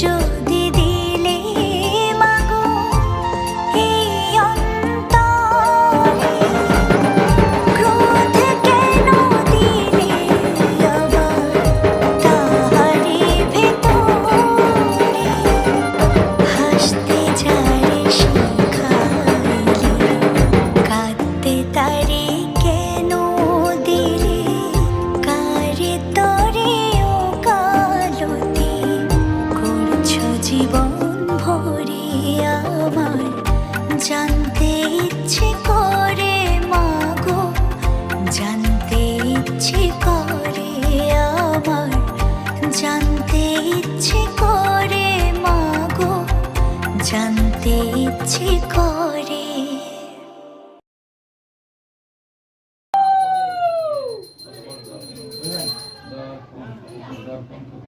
যদি দিলে মাগো এই অন্তরে, ক্রোধ কেন দিলে আবার তাহারি ভেতরে, হাসতে যারে শিখাইলে কাঁদতে তারে কেন দিলে, কারে তরে ও কালতি করছো জীবন ভরে আমার, জানতে ইচ্ছে করে মাগো, জানতে ইচ্ছে করে আমার, জানতে ইচ্ছে করে মাগো, জানতে ইচ্ছে করে।